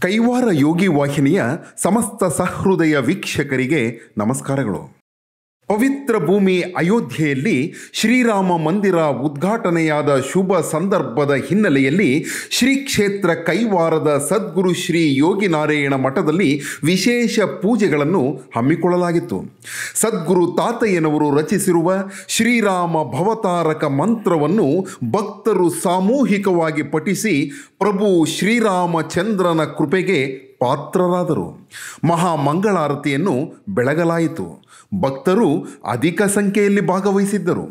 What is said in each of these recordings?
ಕೈವಾರ ಯೋಗಿ ವಾಹಿನಿಯ ಸಮಸ್ತ ಸಹೃದಯ ವೀಕ್ಷಕರಿಗೆ ನಮಸ್ಕಾರಗಳು. ಪವಿತ್ರ ಭೂಮಿ ಅಯೋಧ್ಯೆಯಲ್ಲಿ ಶ್ರೀರಾಮ ಮಂದಿರ ಉದ್ಘಾಟನೆಯಾದ ಶುಭ ಸಂದರ್ಭದ ಹಿನ್ನೆಲೆಯಲ್ಲಿ ಶ್ರೀ ಕ್ಷೇತ್ರ ಕೈವಾರದ ಸದ್ಗುರು ಶ್ರೀ ಯೋಗಿನಾರಾಯಣ ಮಠದಲ್ಲಿ ವಿಶೇಷ ಪೂಜೆಗಳನ್ನು ಹಮ್ಮಿಕೊಳ್ಳಲಾಗಿತ್ತು. ಸದ್ಗುರು ತಾತಯ್ಯನವರು ರಚಿಸಿರುವ ಶ್ರೀರಾಮ ಭವತಾರಕ ಮಂತ್ರವನ್ನು ಭಕ್ತರು ಸಾಮೂಹಿಕವಾಗಿ ಪಠಿಸಿ ಪ್ರಭು ಶ್ರೀರಾಮಚಂದ್ರನ ಕೃಪೆಗೆ ಪಾತ್ರರಾದರು. ಮಹಾಮಂಗಳಾರತಿಯನ್ನು ಬೆಳಗಲಾಯಿತು. ಭಕ್ತರು ಅಧಿಕ ಸಂಖ್ಯೆಯಲ್ಲಿ ಭಾಗವಹಿಸಿದ್ದರು.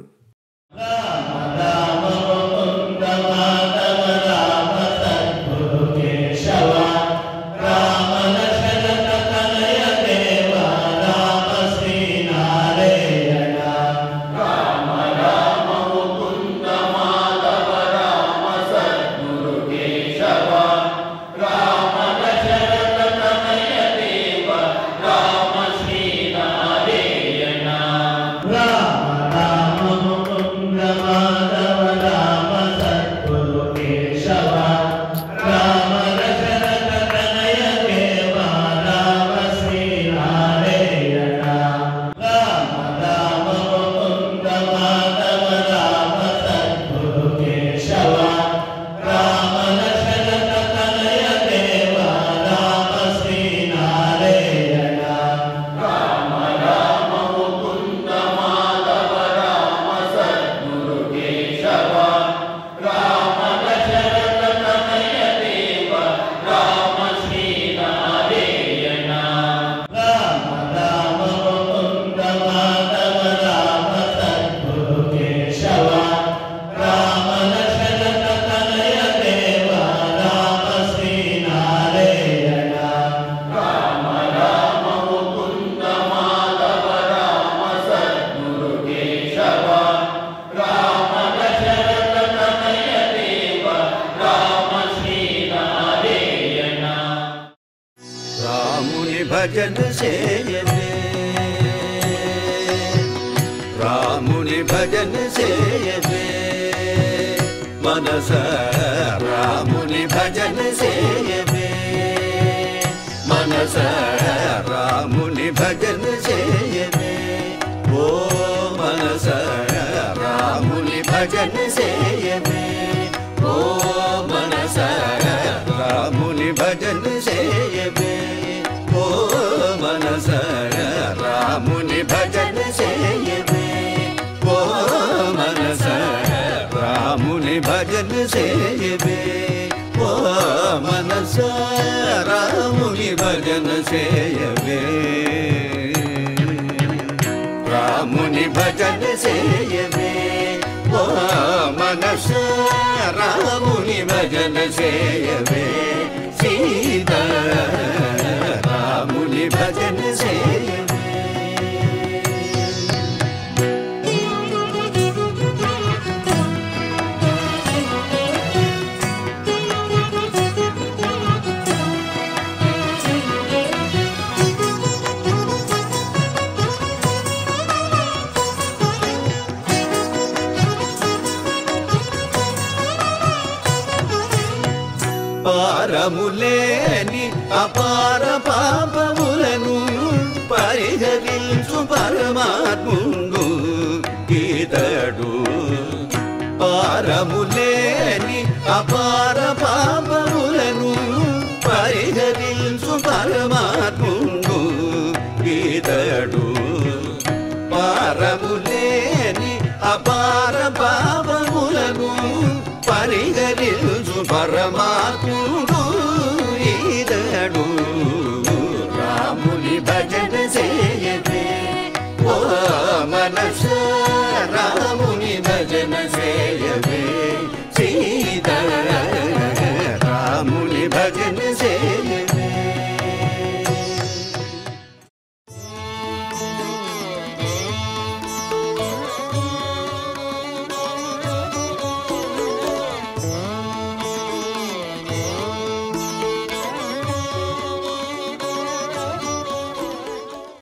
भजन सेयवे रामुनि भजन सेयवे मनस रामुनि भजन सेयवे मनस रामुनि भजन सेयवे ओ मनस रामुनि भजन सेयवे ओ मनस रामुनि भजन सेयवे मनस रामुनि भजन सेयवे ओ मनस रामुनि भजन सेयवे ओ मनस रामुनि भजन सेयवे रामुनि भजन सेयवे ओ मनस रामुनि भजन सेयवे सीता रामुनि भजन सेयवे పారములేని అపార పాపములను పరిహరించు పరమాత్ముడు ఈతడు. పారములేని అపార పాపములను పరిహరించు పరమాత్ముడు ఈతడు. పారములేని అపార పాపములను పరిహరించు పరమాత్ముడు